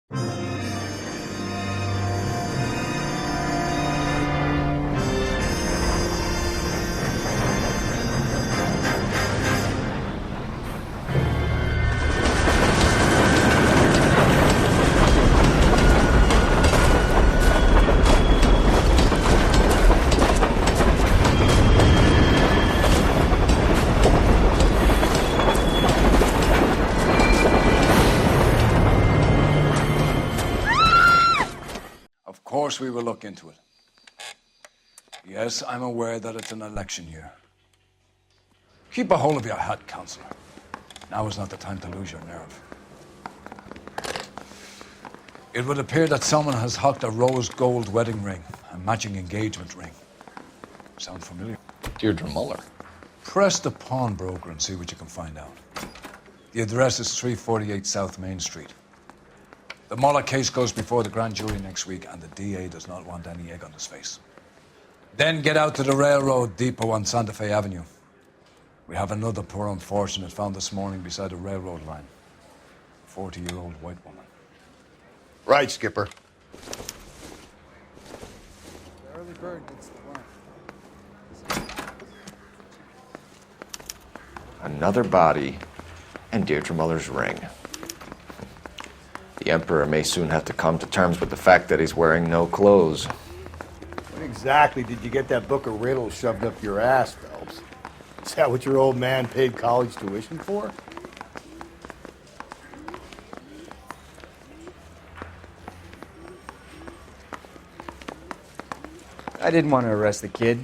Of course we will look into it. Yes, I'm aware that it's an election year. Keep a hold of your hat, Councillor. Now is not the time to lose your nerve. It would appear that someone has hocked a rose gold wedding ring, a matching engagement ring. Sound familiar? Deirdre Muller. Press the pawnbroker and see what you can find out. The address is 348 South Main Street. The Muller case goes before the grand jury next week, and the DA does not want any egg on his face. Then get out to the railroad depot on Santa Fe Avenue. We have another poor unfortunate found this morning beside a railroad line. 40-year-old white woman. Right, Skipper. The early bird gets the worm. Another body and Deirdre Muller's ring. The Emperor may soon have to come to terms with the fact that he's wearing no clothes. When exactly did you get that book of riddles shoved up your ass, Phelps? Is that what your old man paid college tuition for? I didn't want to arrest the kid,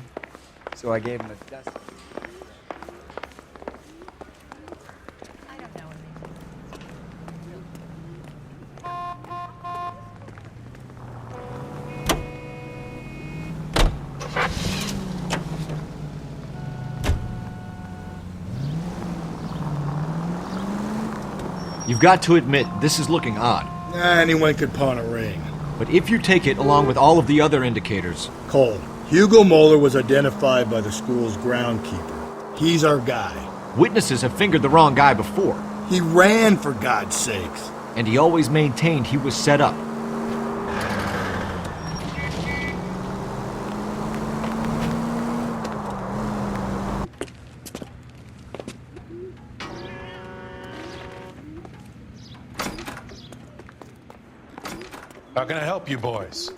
so I gave him a dust. I don't know. You've got to admit, this is looking odd. Anyone could pawn a ring. But if you take it along with all of the other indicators... Cole, Hugo Moeller was identified by the school's groundkeeper. He's our guy. Witnesses have fingered the wrong guy before. He ran, for God's sakes. And he always maintained he was set up. How can I help you boys?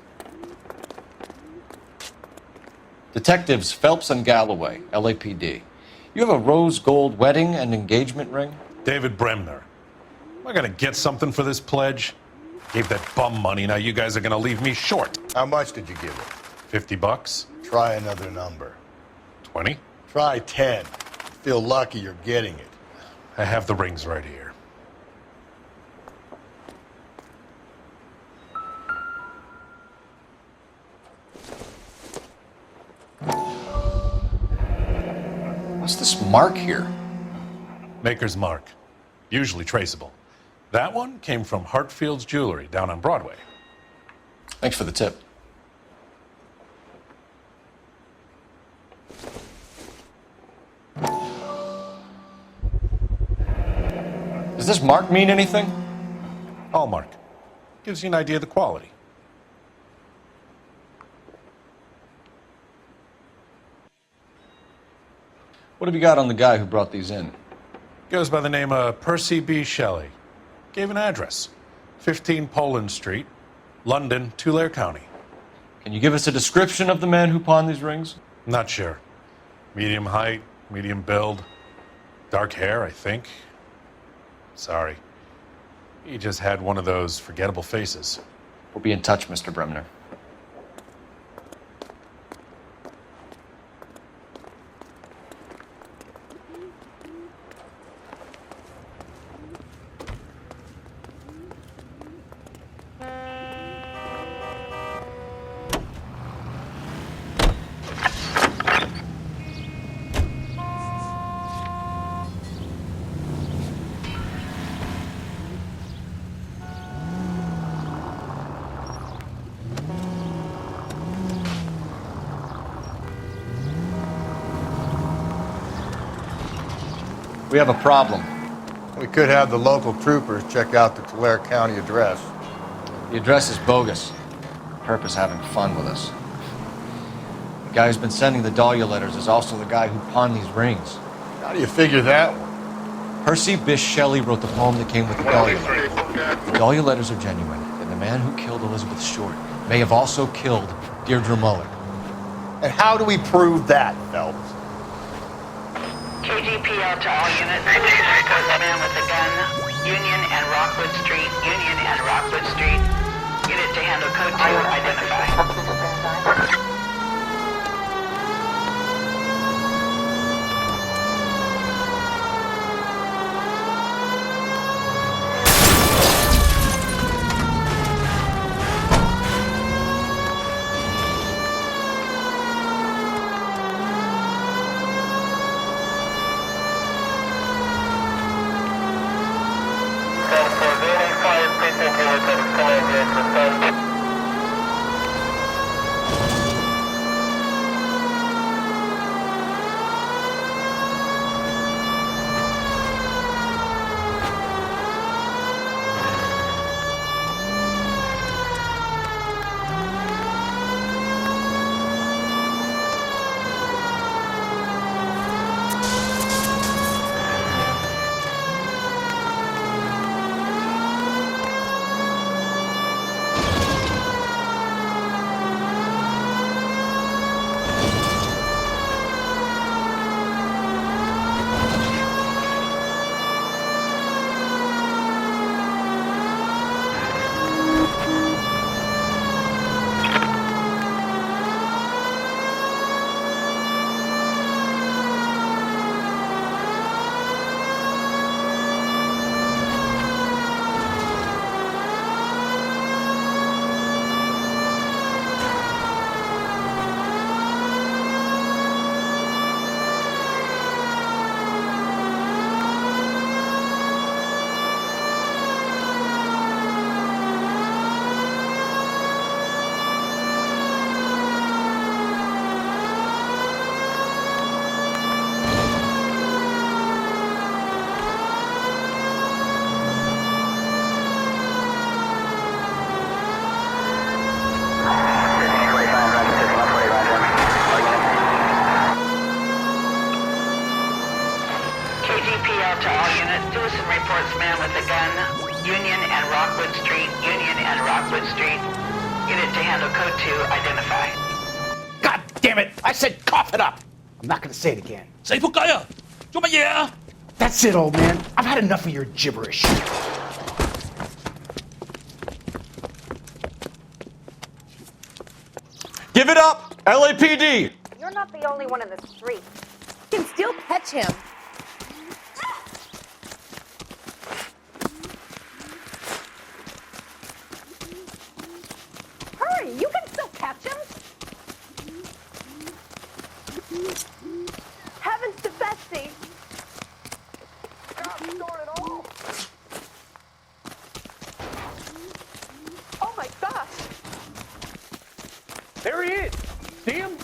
Detectives Phelps and Galloway, LAPD. You have a rose gold wedding and engagement ring? David Bremner. Am I gonna get something for this pledge? Gave that bum money, now you guys are gonna leave me short. How much did you give it? 50 bucks? Try another number. 20? Try 10. Feel lucky you're getting it. I have the rings right here. What's this mark here? Maker's mark. Usually traceable. That one came from Hartfield's Jewelry down on Broadway. Thanks for the tip. Does this mark mean anything? Hallmark. Gives you an idea of the quality. What have you got on the guy who brought these in? Goes by the name of Percy B. Shelley. Gave an address. 15 Poland Street, London, Tulare County. Can you give us a description of the man who pawned these rings? Not sure. Medium height, medium build. Dark hair, I think. Sorry. He just had one of those forgettable faces. We'll be in touch, Mr. Bremner. We have a problem. We could have the local troopers check out the Tulare County address. The address is bogus. Purpose having fun with us. The guy who's been sending the Dahlia letters is also the guy who pawned these rings. How do you figure that one? Percy Bysshe Shelley wrote the poem that came with the Dahlia letters. The Dahlia letters are genuine, and the man who killed Elizabeth Short may have also killed Deirdre Muller. And how do we prove that, Phelps? KGPL to all units. Reports man with a gun. Union and Rockwood Street. Union and Rockwood Street. Unit to handle code 2. Identify. KGPL to all units. Citizen reports man with a gun. Union and Rockwood Street. Union and Rockwood Street. Unit to handle code 2. Identify. God damn it! I said cough it up! I'm not gonna say it again. 死仆街啊！做乜嘢啊？ That's it, old man. I've had enough of your gibberish. Give it up! LAPD! You're not the only one in the street. You can still catch him. Hurry! You can still catch him. Heavens to Betsy! Stop store it all. Oh my gosh! There he is! See him?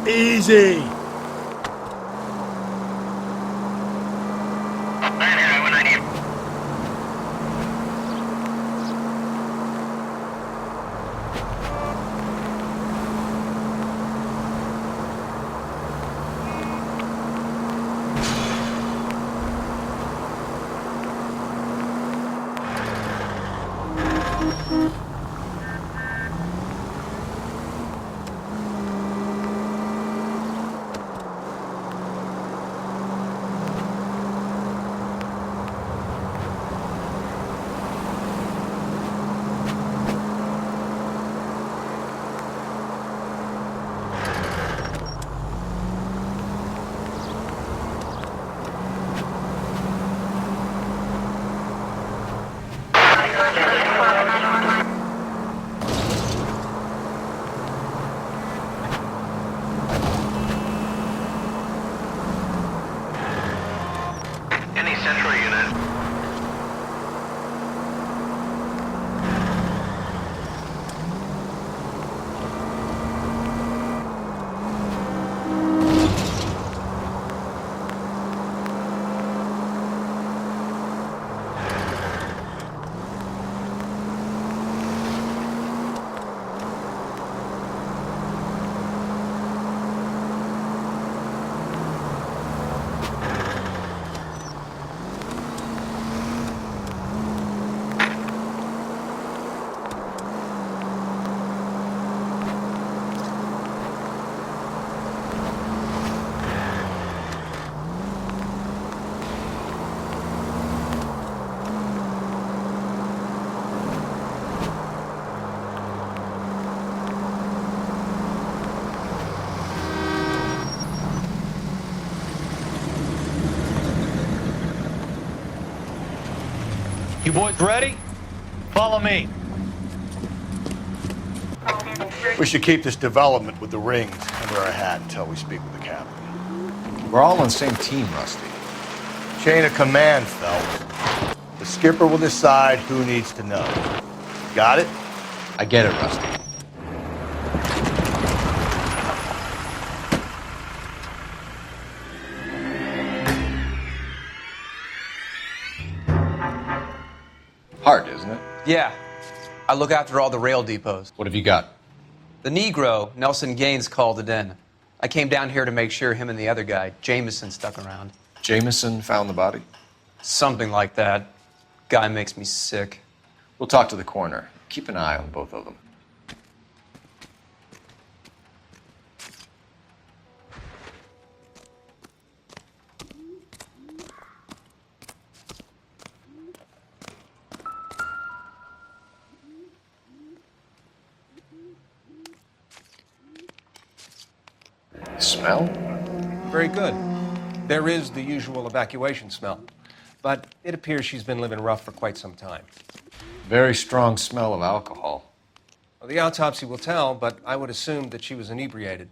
Easy. You boys ready? Follow me. We should keep this development with the rings under our hat until we speak with the captain. We're all on the same team, Rusty. Chain of command, Phelps. The skipper will decide who needs to know. Got it? I get it, Rusty. Hard, isn't it? Yeah. I look after all the rail depots. What have you got? The Negro, Nelson Gaines, called it in. I came down here to make sure him and the other guy, Jameson, stuck around. Jameson found the body? Something like that. Guy makes me sick. We'll talk to the coroner. Keep an eye on both of them. Smell? Very good. There is the usual evacuation smell, but it appears she's been living rough for quite some time. Very strong smell of alcohol. Well, the autopsy will tell, but I would assume that she was inebriated.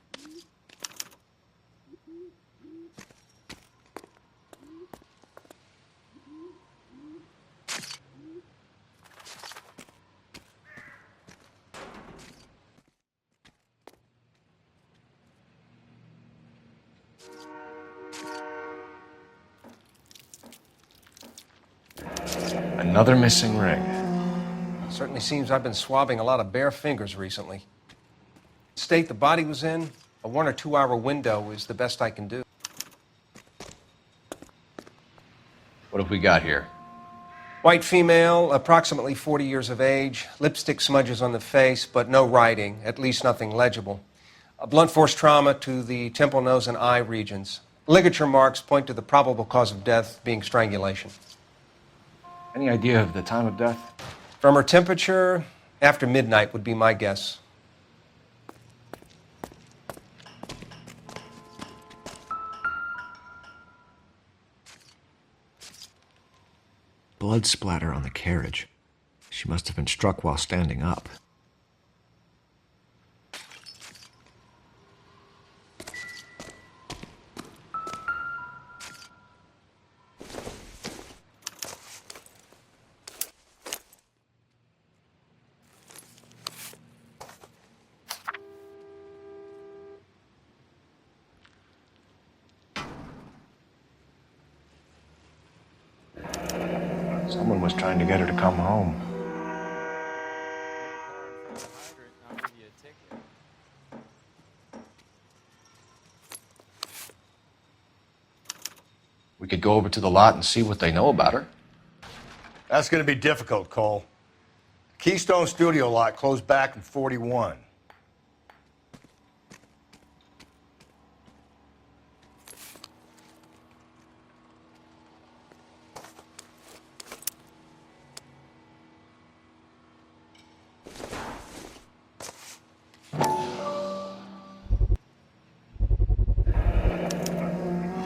Another missing ring. Certainly seems I've been swabbing a lot of bare fingers recently. The state the body was in, a 1 or 2 hour window is the best I can do. What have we got here? White female, approximately 40 years of age, lipstick smudges on the face, but no writing, at least nothing legible. A blunt force trauma to the temple, nose, and eye regions. Ligature marks point to the probable cause of death being strangulation. Any idea of the time of death? From her temperature, after midnight would be my guess. Blood splatter on the carriage. She must have been struck while standing up. Someone was trying to get her to come home. We could go over to the lot and see what they know about her. That's going to be difficult, Cole. Keystone Studio lot closed back in 41.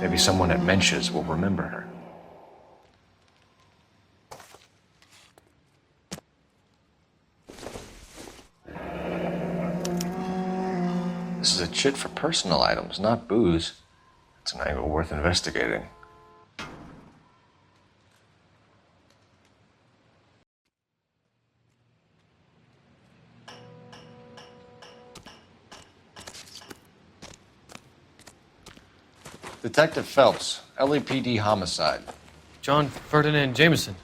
Maybe someone at Mensch's will remember her. This is a chit for personal items, not booze. It's an angle worth investigating. Detective Phelps, LAPD homicide. John Ferdinand Jameson.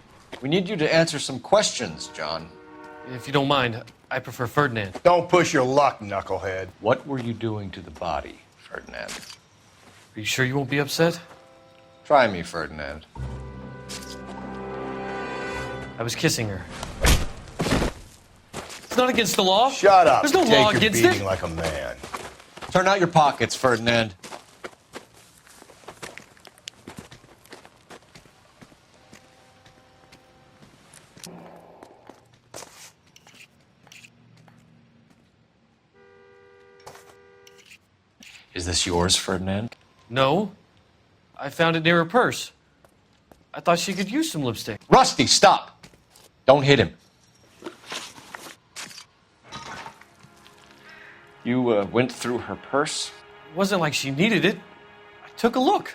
We need you to answer some questions, John. If you don't mind, I prefer Ferdinand. Don't push your luck, knucklehead. What were you doing to the body, Ferdinand? Are you sure you won't be upset? Try me, Ferdinand. I was kissing her. It's not against the law. Shut up. There's no Take law your against beating it. like a man. Turn out your pockets, Ferdinand. Is this yours, Ferdinand? No. I found it near her purse. I thought she could use some lipstick. Rusty, stop! Don't hit him. You went through her purse? It wasn't like she needed it. I took a look.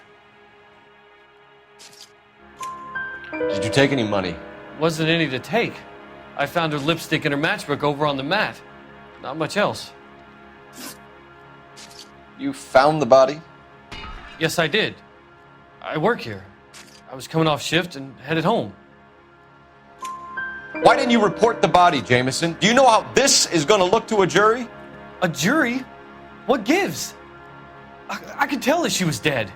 Did you take any money? Wasn't any to take. I found her lipstick and her matchbook over on the mat. Not much else. You found the body? Yes, I did. I work here. I was coming off shift and headed home. Why didn't you report the body, Jameson? Do you know how this is going to look to a jury? A jury? What gives? I could tell that she was dead.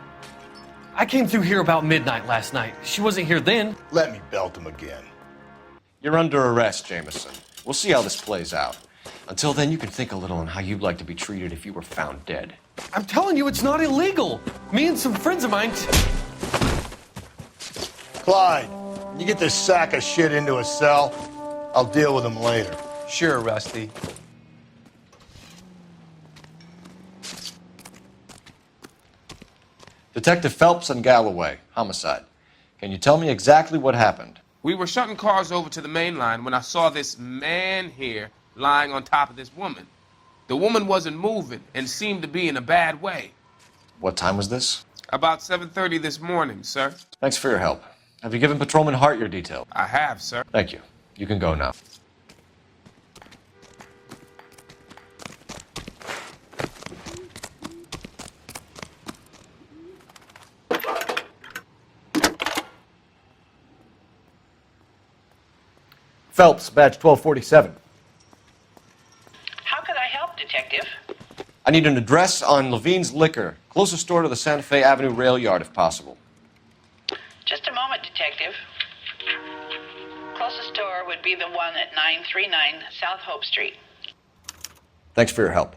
I came through here about midnight last night. She wasn't here then. Let me belt him again. You're under arrest, Jameson. We'll see how this plays out. Until then, you can think a little on how you'd like to be treated if you were found dead. I'm telling you, it's not illegal. Me and some friends of mine... Clyde, you get this sack of shit into a cell. I'll deal with him later. Sure, Rusty. Detective Phelps and Galloway, homicide. Can you tell me exactly what happened? We were shutting cars over to the main line when I saw this man here lying on top of this woman. The woman wasn't moving and seemed to be in a bad way. What time was this? About 7:30 this morning, sir. Thanks for your help. Have you given Patrolman Hart your detail? I have, sir. Thank you. You can go now. Phelps, badge 1247. How could I help, Detective? I need an address on Levine's Liquor. Closest store to the Santa Fe Avenue rail yard, if possible. Just a moment, Detective. Closest store would be the one at 939 South Hope Street. Thanks for your help.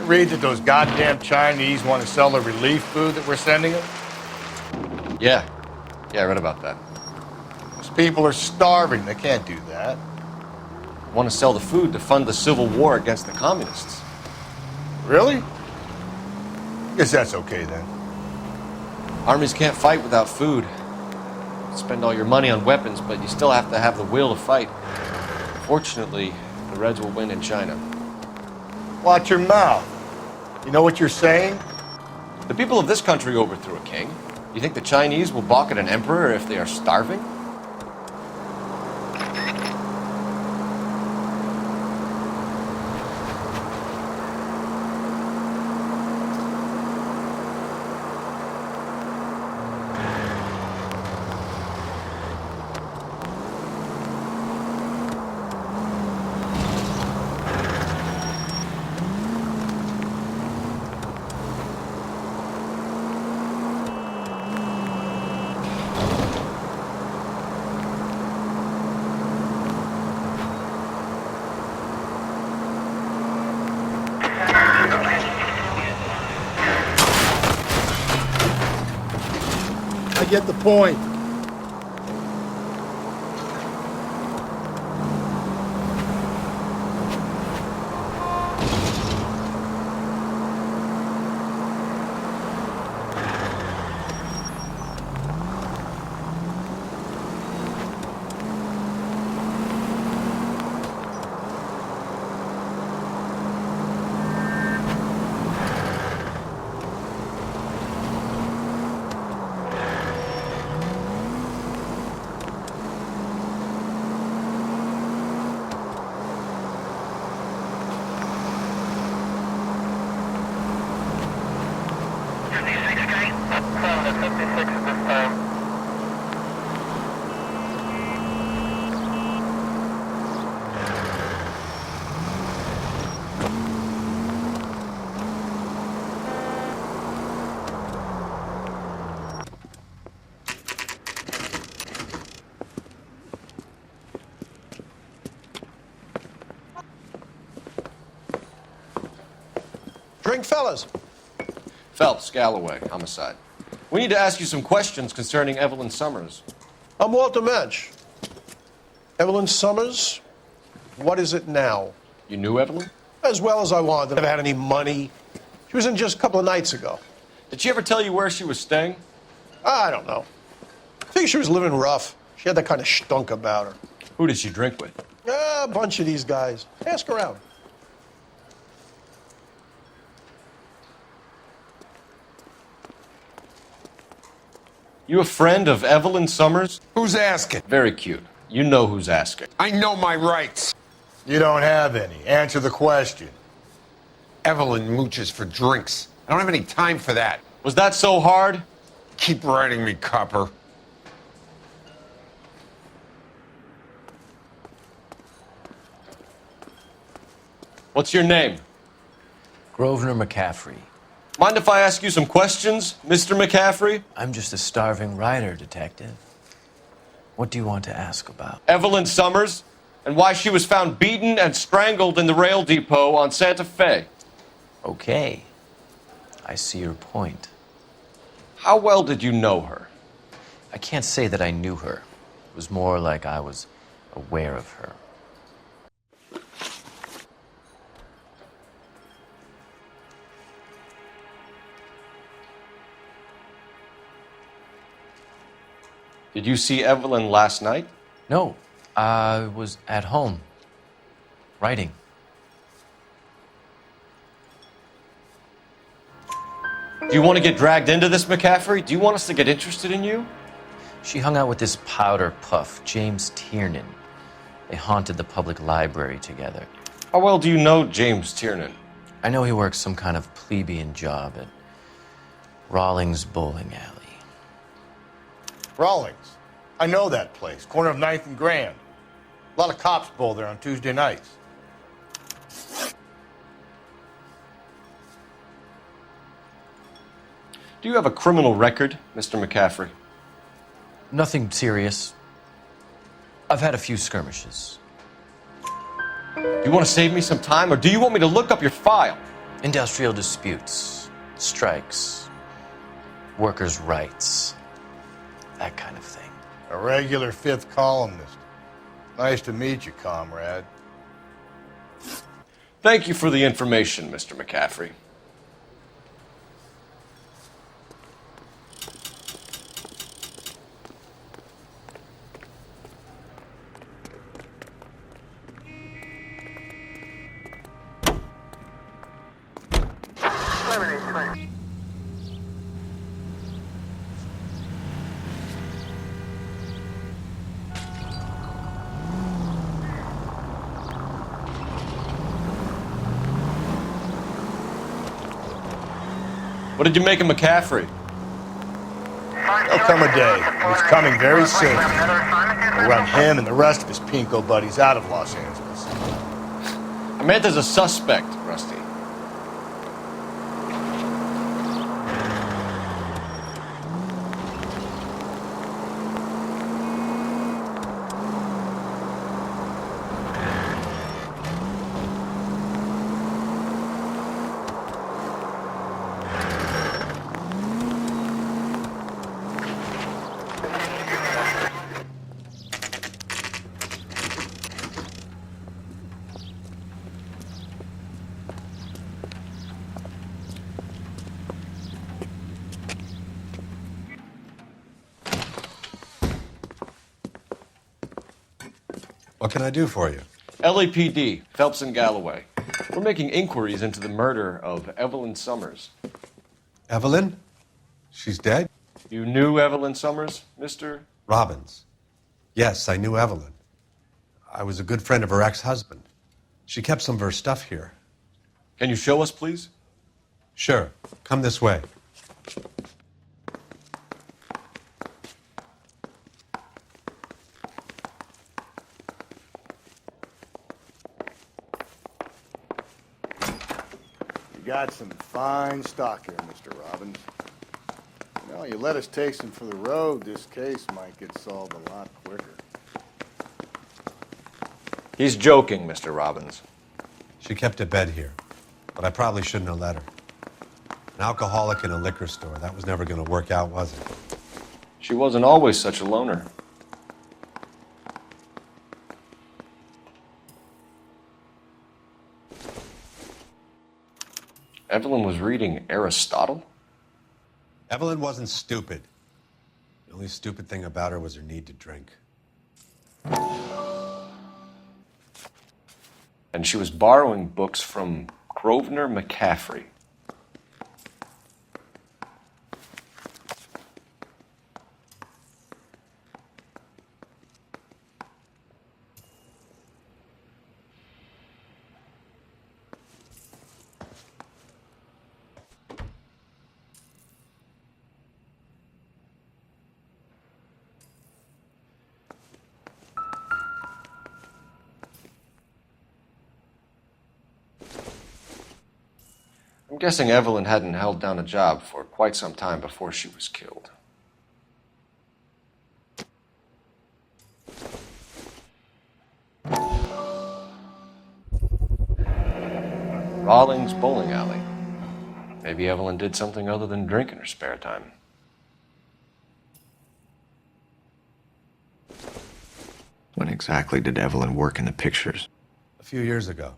Read that those goddamn Chinese want to sell the relief food that we're sending them? Yeah, I read about that. Those people are starving. They can't do that. Want to sell the food to fund the civil war against the communists. Really? Guess that's okay then. Armies can't fight without food. Spend all your money on weapons, but you still have to have the will to fight. Fortunately, the Reds will win in China. Watch your mouth. You know what you're saying? The people of this country overthrew a king. You think the Chinese will balk at an emperor if they are starving? I get the point. Drink, fellas. Phelps, Galloway, homicide. We need to ask you some questions concerning Evelyn Summers. I'm Walter Mensch. Evelyn Summers, what is it now? You knew Evelyn? As well as I wanted. Never had any money. She was in just a couple of nights ago. Did she ever tell you where she was staying? I don't know. I think she was living rough. She had that kind of stunk about her. Who did she drink with? A bunch of these guys. Ask around. You a friend of Evelyn Summers? Who's asking? Very cute. You know who's asking. I know my rights. You don't have any. Answer the question. Evelyn mooches for drinks. I don't have any time for that. Was that so hard? Keep writing me, copper. What's your name? Grosvenor McCaffrey. Mind if I ask you some questions, Mr. McCaffrey? I'm just a starving writer, Detective. What do you want to ask about? Evelyn Summers, and why she was found beaten and strangled in the rail depot on Santa Fe. Okay. I see your point. How well did you know her? I can't say that I knew her. It was more like I was aware of her. Did you see Evelyn last night? No, I was at home, writing. Do you want to get dragged into this, McCaffrey? Do you want us to get interested in you? She hung out with this powder puff, James Tiernan. They haunted the public library together. How well do you know James Tiernan? I know he works some kind of plebeian job at Rawlings Bowling Alley. Rawlings. I know that place. Corner of 9th and Grand. A lot of cops bowl there on Tuesday nights. Do you have a criminal record, Mr. McCaffrey? Nothing serious. I've had a few skirmishes. Do you want to save me some time, or do you want me to look up your file? Industrial disputes, strikes, workers' rights, that kind of thing. A regular fifth columnist. Nice to meet you, comrade. Thank you for the information, Mr. McCaffrey. What did you make of McCaffrey? There'll come a day. It's coming very soon. We'll run him and the rest of his pinko buddies out of Los Angeles. I meant as a suspect, Rusty. What can I do for you? LAPD, Phelps and Galloway. We're making inquiries into the murder of Evelyn Summers. Evelyn? She's dead? You knew Evelyn Summers, Mr. Robbins. Yes, I knew Evelyn. I was a good friend of her ex-husband. She kept some of her stuff here. Can you show us, please? Sure. Come this way. You got some fine stock here, Mr. Robbins. You know, you let us take some for the road, this case might get solved a lot quicker. He's joking, Mr. Robbins. She kept a bed here, but I probably shouldn't have let her. An alcoholic in a liquor store. That was never going to work out, was it? She wasn't always such a loner. Evelyn was reading Aristotle? Evelyn wasn't stupid. The only stupid thing about her was her need to drink. And she was borrowing books from Grosvenor McCaffrey. I'm guessing Evelyn hadn't held down a job for quite some time before she was killed. Rawlings Bowling Alley. Maybe Evelyn did something other than drink in her spare time. When exactly did Evelyn work in the pictures? A few years ago.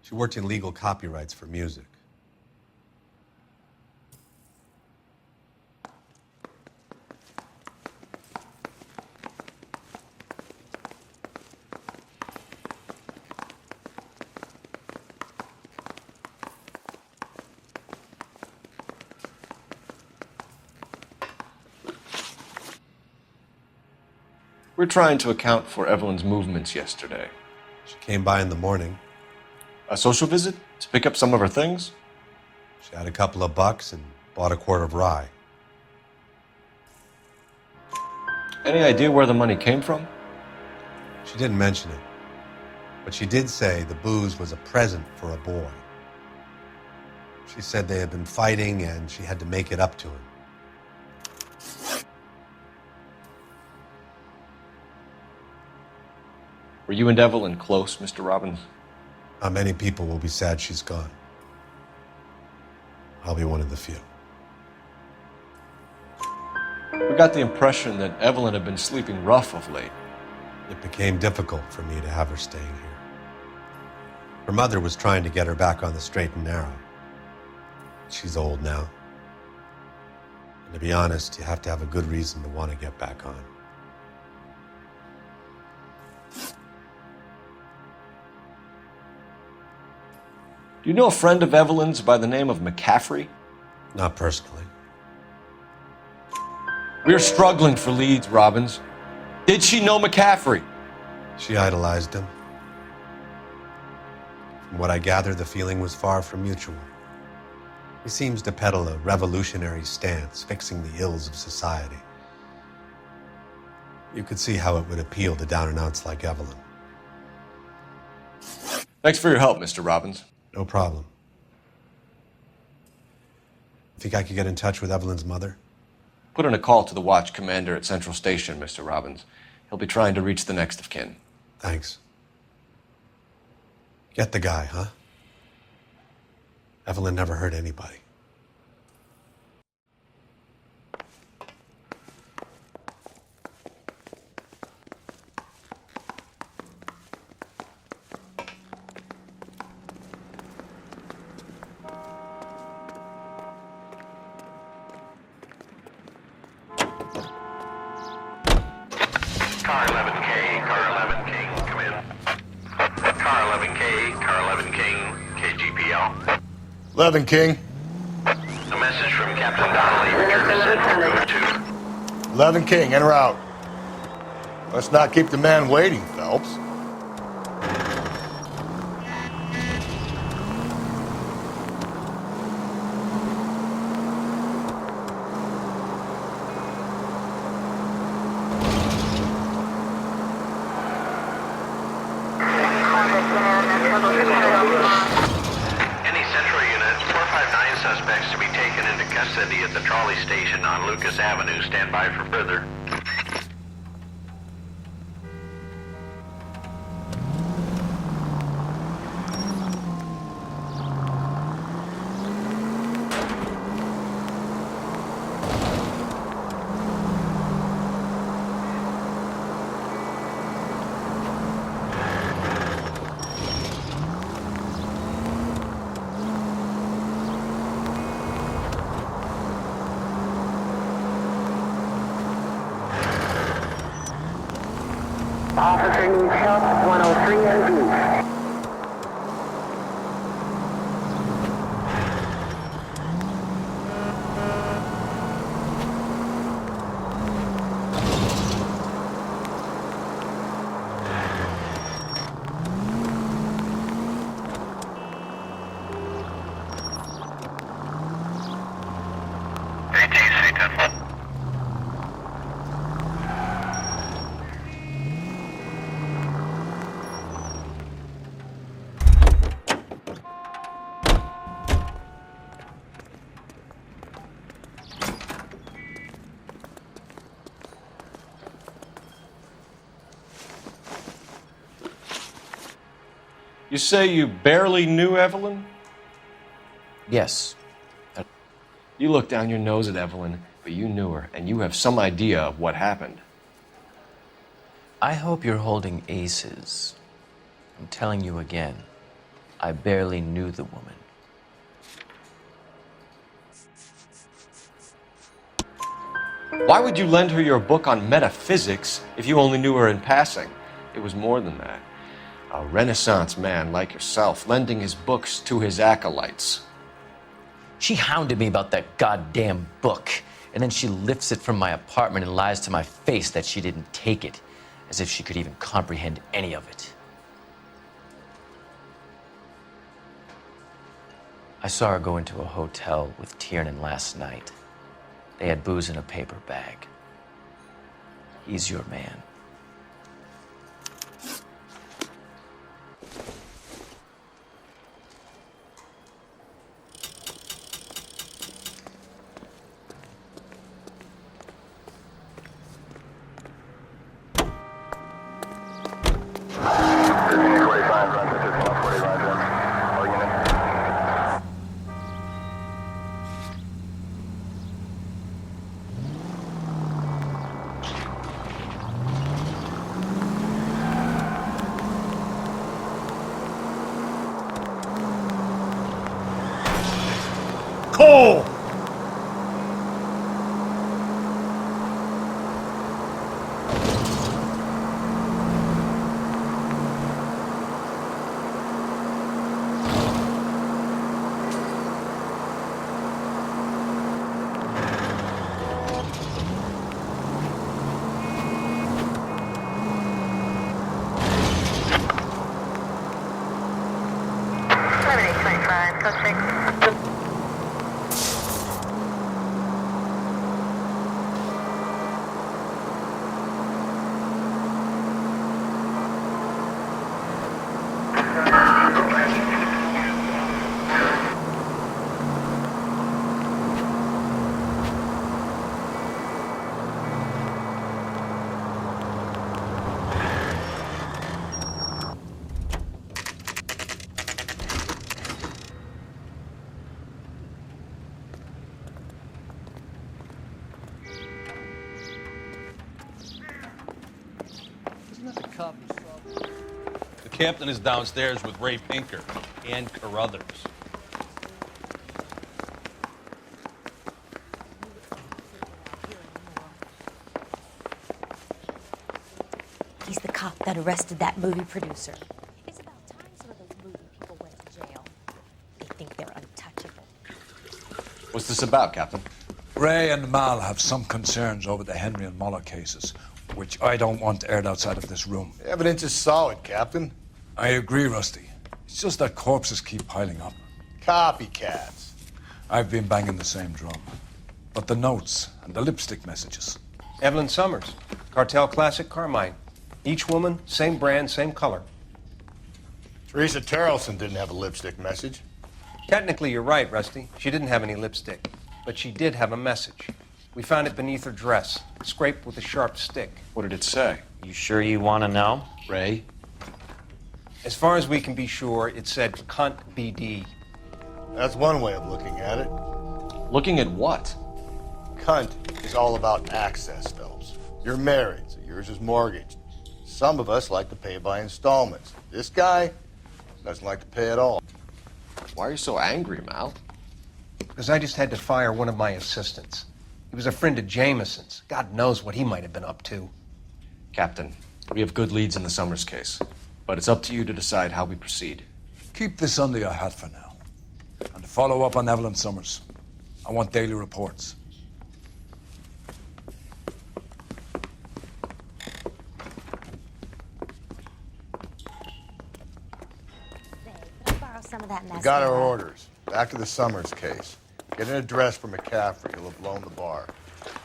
She worked in legal copyrights for music. We're trying to account for Evelyn's movements yesterday. She came by in the morning. A social visit? To pick up some of her things? She had a couple of bucks and bought a quart of rye. Any idea where the money came from? She didn't mention it. But she did say the booze was a present for a boy. She said they had been fighting and she had to make it up to him. Were you and Evelyn close, Mr. Robbins? Not many people will be sad she's gone. I'll be one of the few. We got the impression that Evelyn had been sleeping rough of late. It became difficult for me to have her staying here. Her mother was trying to get her back on the straight and narrow. She's old now. And to be honest, you have to have a good reason to want to get back on. Do you know a friend of Evelyn's by the name of McCaffrey? Not personally. We're struggling for leads, Robbins. Did she know McCaffrey? She idolized him. From what I gather, the feeling was far from mutual. He seems to peddle a revolutionary stance, fixing the ills of society. You could see how it would appeal to down-and-outs like Evelyn. Thanks for your help, Mr. Robbins. No problem. Think I could get in touch with Evelyn's mother? Put in a call to the watch commander at Central Station, Mr. Robbins. He'll be trying to reach the next of kin. Thanks. Get the guy, huh? Evelyn never hurt anybody. Car 11K, Car 11 King, come in. Car 11K, Car 11 King, KGPL. 11 King. A message from Captain Donnelly, return to Central 2. 11 King, en route. Let's not keep the man waiting, Phelps. Any Central unit, 459 suspects to be taken into custody at the trolley station on Lucas Avenue. Stand by for further. Officer needs help, 103 and B. You say you barely knew Evelyn? Yes. You look down your nose at Evelyn, but you knew her, and you have some idea of what happened. I hope you're holding aces. I'm telling you again, I barely knew the woman. Why would you lend her your book on metaphysics if you only knew her in passing? It was more than that. A Renaissance man like yourself lending his books to his acolytes. She hounded me about that goddamn book, and then she lifts it from my apartment and lies to my face that she didn't take it, as if she could even comprehend any of it. I saw her go into a hotel with Tiernan last night. They had booze in a paper bag. He's your man. Cole! The captain is downstairs with Ray Pinker and Carruthers. He's the cop that arrested that movie producer. It's about time some of those movie people went to jail. They think they're untouchable. What's this about, Captain? Ray and Mal have some concerns over the Henry and Muller cases, which I don't want aired outside of this room. The evidence is solid, Captain. I agree, Rusty. It's just that corpses keep piling up. Copycats. I've been banging the same drum. But the notes and the lipstick messages. Evelyn Summers, Cartel Classic Carmine. Each woman, same brand, same color. Teresa Terrelson didn't have a lipstick message. Technically, you're right, Rusty. She didn't have any lipstick. But she did have a message. We found it beneath her dress, scraped with a sharp stick. What did it say? You sure you want to know? Ray? As far as we can be sure, it said cunt BD. That's one way of looking at it. Looking at what? Cunt is all about access, Phelps. You're married, so yours is mortgaged. Some of us like to pay by installments. This guy doesn't like to pay at all. Why are you so angry, Mal? Because I just had to fire one of my assistants. He was a friend of Jameson's. God knows what he might have been up to. Captain, We have good leads in the Summers case, but it's up to you to decide how we proceed. Keep this under your hat for now. And to follow up on Evelyn Summers, I want daily reports. Some of that We mascara. got our orders. Back to the Summers case. Get an address for McCaffrey. He'll have blown the bar.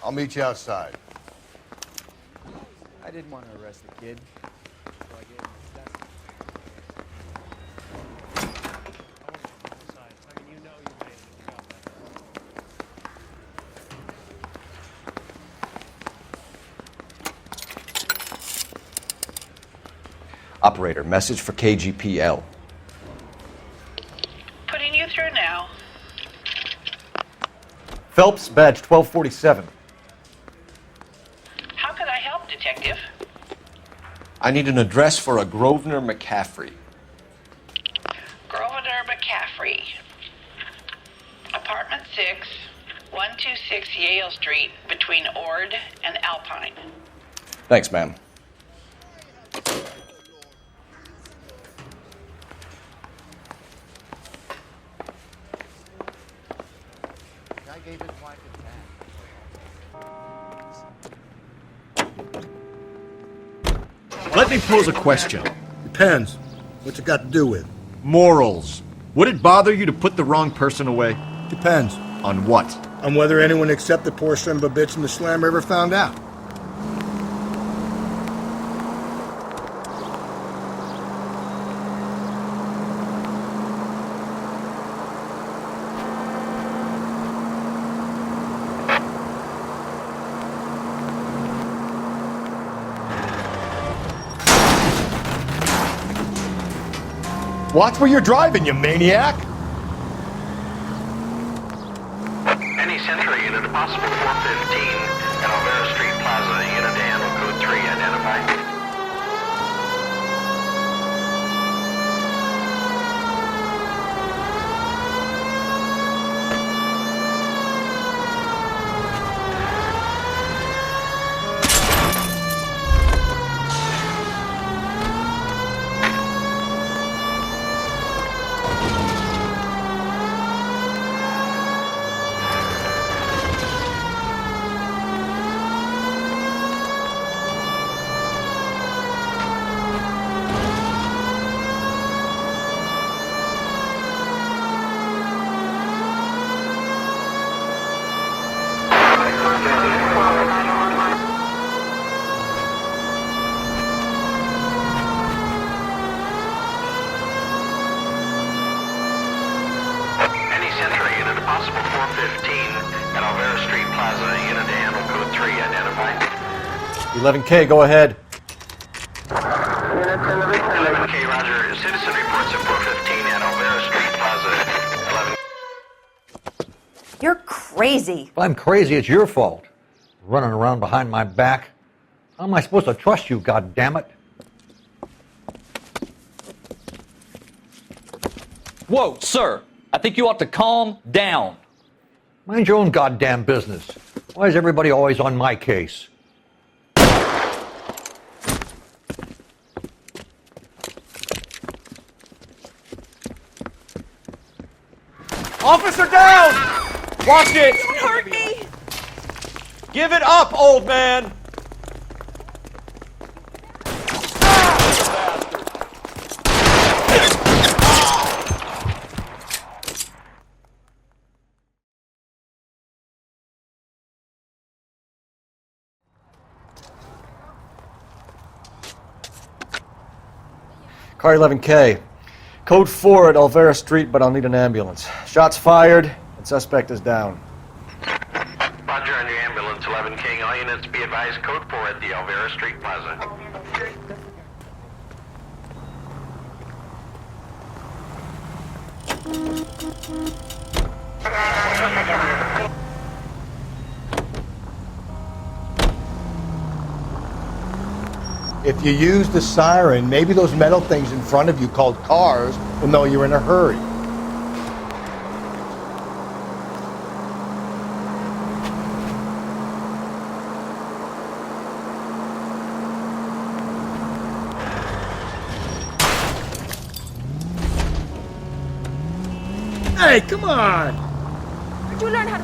I'll meet you outside. I didn't want to arrest the kid. So I gave him his test. Operator, message for KGPL. Putting you through now. Phelps, badge 1247. How could I help, Detective? I need an address for a Grosvenor McCaffrey. Grosvenor McCaffrey. Apartment 6, 126 Yale Street, between Ord and Alpine. Thanks, ma'am. I gave his wife a tag. Let me pose a question. Depends. What's it got to do with? Morals. Would it bother you to put the wrong person away? Depends. On what? On whether anyone except the poor son of a bitch in the slammer ever found out. Watch where you're driving, you maniac! Any Century unit, a possible 415 at Alvera Street Plaza, unit to handle code 3, identified. Any Century unit, a possible 415 at Alvera Street Plaza, unit to handle code 3, identified. 11K, go ahead. 11K, roger. Citizen reports at 415 at Alvera Street Plaza, 11. You're crazy. If I'm crazy, it's your fault. Running around behind my back. How am I supposed to trust you, goddammit? Whoa, sir. I think you ought to calm down. Mind your own goddamn business. Why is everybody always on my case? Officer down! Watch it! Don't hurt me! Give it up, old man! Car 11K. Code 4 at Alvera Street, but I'll need an ambulance. Shots fired, and suspect is down. Roger on your ambulance, 11 King. All units be advised, code 4 at the Alvera Street Plaza. If you use the siren, maybe those metal things in front of you called cars will know you're in a hurry. Hey, come on! Where'd you learn how to...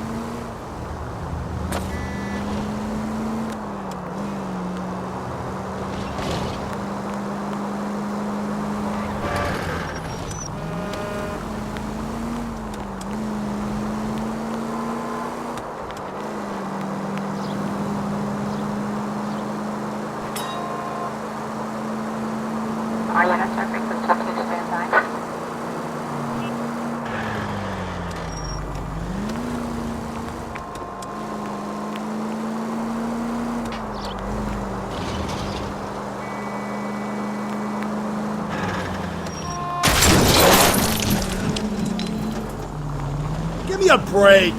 All units are frequent subject standby. Give me a break!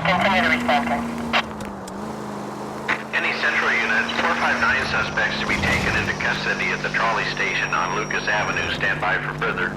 Continue to respond, Ken. Any Central units, 459 suspects to be taken into custody at the trolley station on Lucas Avenue. Stand by for further.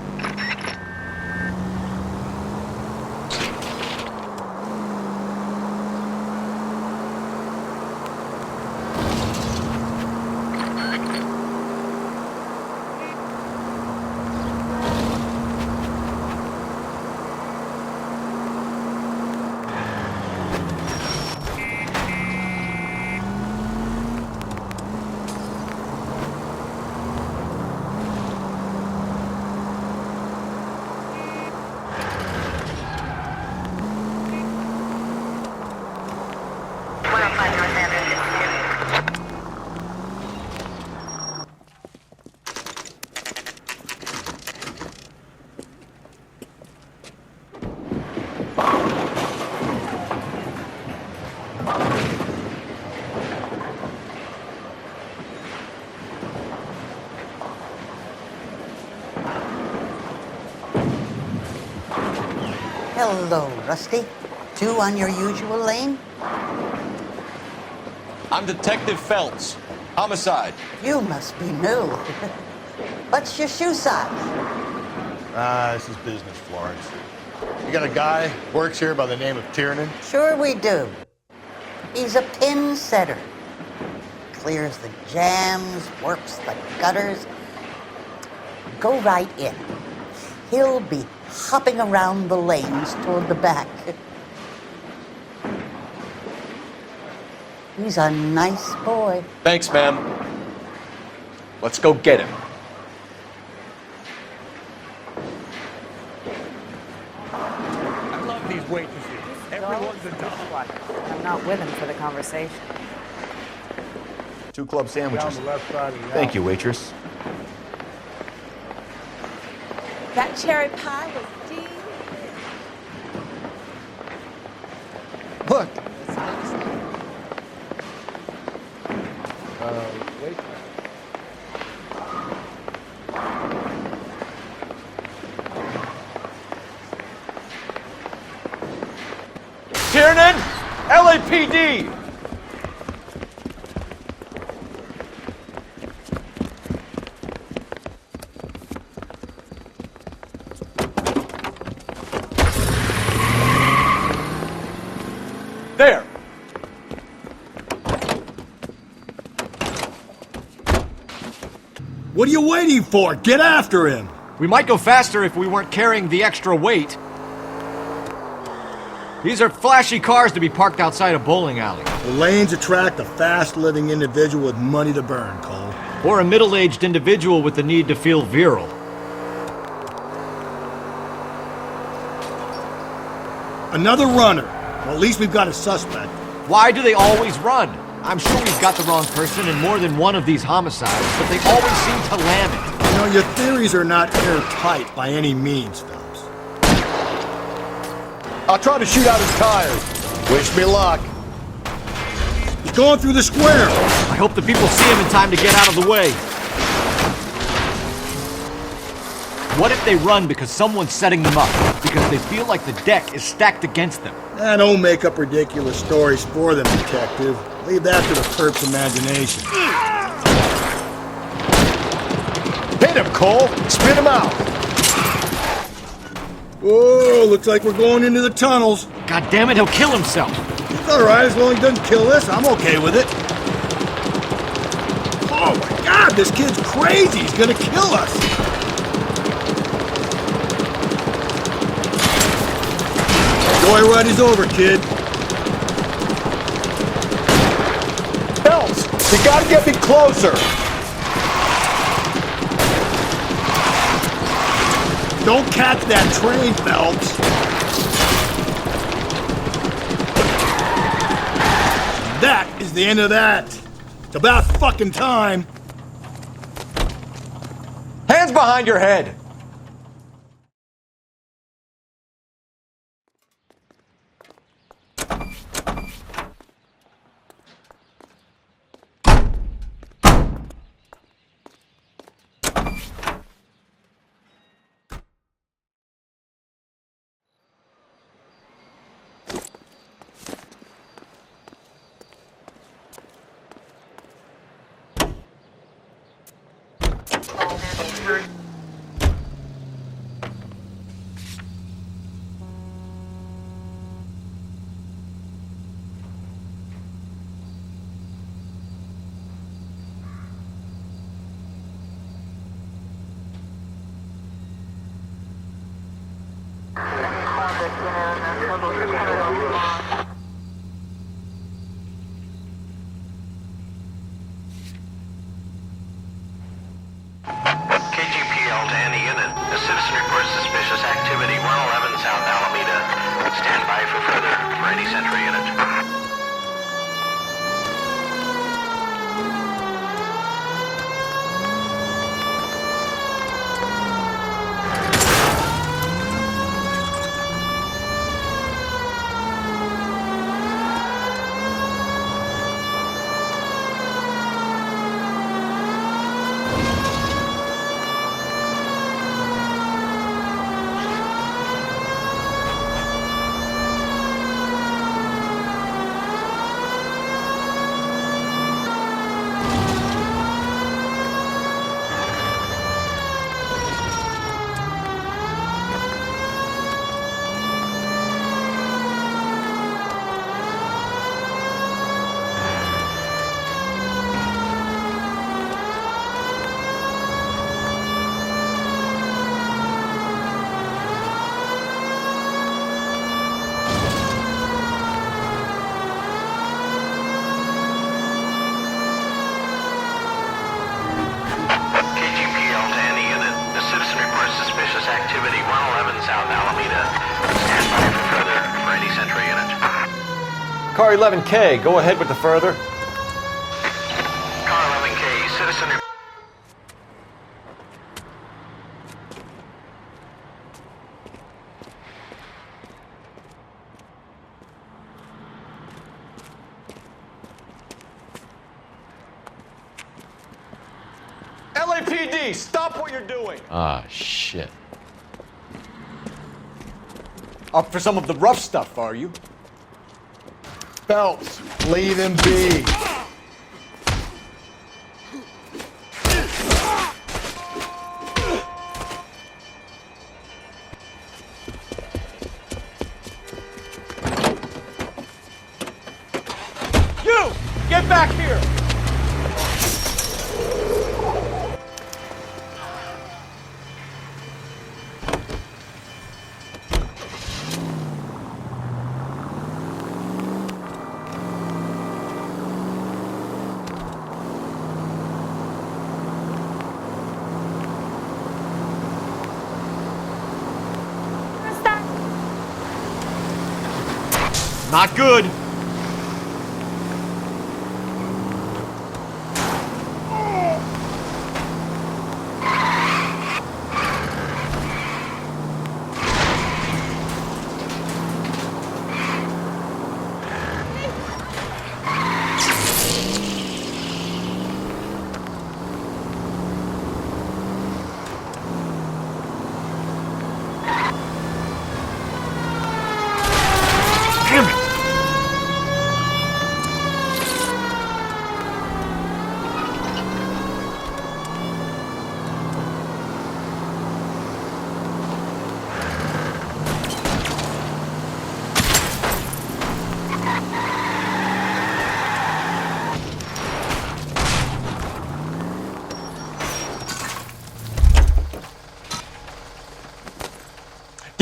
Hello, Rusty. Two on your usual lane? I'm Detective Phelps. Homicide. You must be new. What's your shoe size? This is business, Florence. You got a guy who works here by the name of Tiernan? Sure we do. He's a pin setter. Clears the jams, works the gutters. Go right in. He'll be hopping around the lanes toward the back. He's a nice boy. Thanks, ma'am. Let's go get him. I love these waitresses. Everyone's a dog. I'm not with him for the conversation. 2 club sandwiches. Down the left side of the Thank you, waitress. That cherry pie was delicious. Look. Wait. Tiernan! LAPD! There! What are you waiting for? Get after him! We might go faster if we weren't carrying the extra weight. These are flashy cars to be parked outside a bowling alley. The lanes attract a fast-living individual with money to burn, Cole. Or a middle-aged individual with the need to feel virile. Another runner. Well, at least we've got a suspect. Why do they always run? I'm sure we've got the wrong person in more than one of these homicides, but they always seem to lam it. You know, your theories are not airtight by any means, Phelps. I'll try to shoot out his tires. Wish me luck. He's going through the square. I hope the people see him in time to get out of the way. What if they run because someone's setting them up? Because they feel like the deck is stacked against them? Don't make up ridiculous stories for them, detective. Leave that to the perp's imagination. Pin Get him, Cole. Spit him out. Whoa, looks like we're going into the tunnels. God damn it, he'll kill himself. It's all right, as long as he doesn't kill us, I'm okay with it. Oh my God, this kid's crazy. He's gonna kill us. Joyride is over, kid. Phelps, you gotta get me closer. Don't catch that train, Phelps. That is the end of that. It's about fucking time. Hands behind your head. KGPL to any unit. A citizen reports suspicious activity 111 South Alameda. Stand by for further for any Central unit. KGPL to any unit. A citizen reports suspicious activity 111 South Alameda. Stand by for further for any Central unit. Car 11K, go ahead with the further. Car 11K, citizen report. LAPD, stop what you're doing. Ah, shit. Up for some of the rough stuff, are you? Phelps, leave him be. You! Get back here! Not good.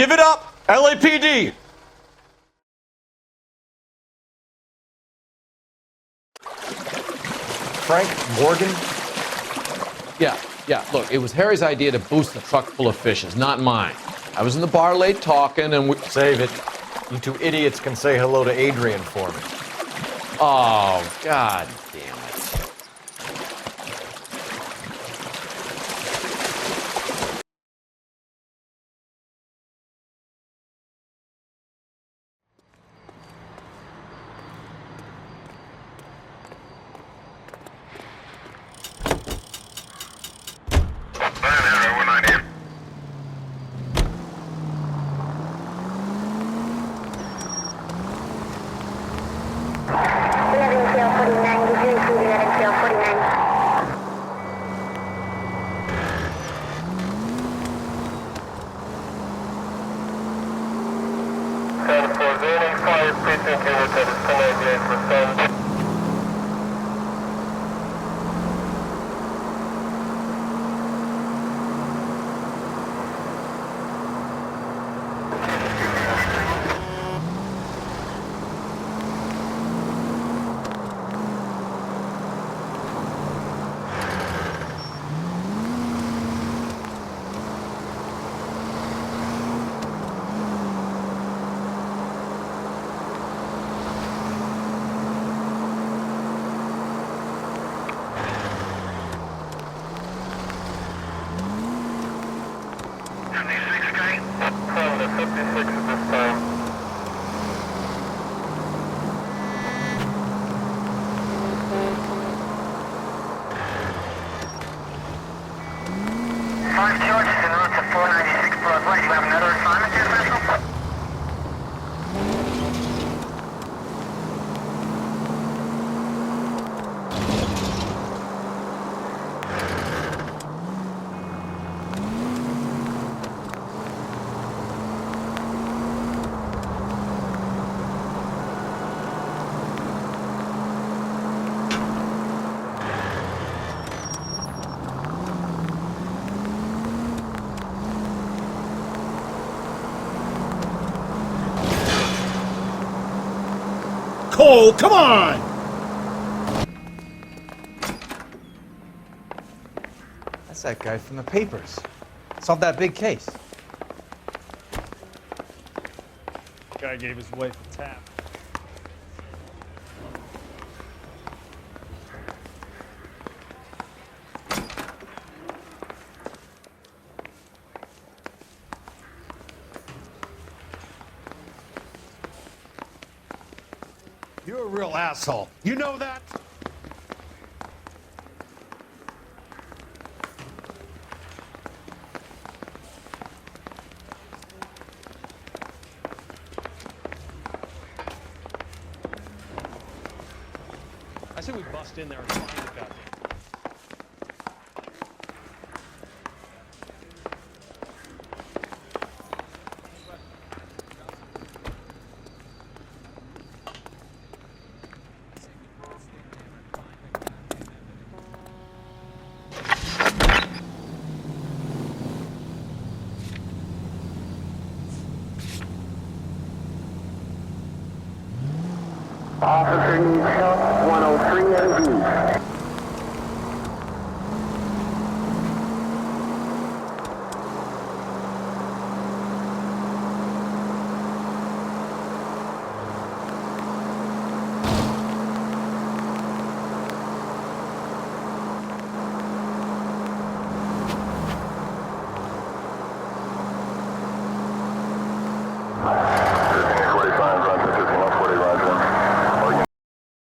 Give it up! LAPD! Frank Morgan? Yeah, look, it was Harry's idea to boost the truck full of fishes, not mine. I was in the bar late talking and we... Save it. You two idiots can say hello to Adrian for me. Oh, God damn it. Cole, come on! That's that guy from the papers. Solved that big case. Guy gave his wife a tap. You're a real asshole. You know that? I say we bust in there and find the goddamn. Officer needs help, 103 MD.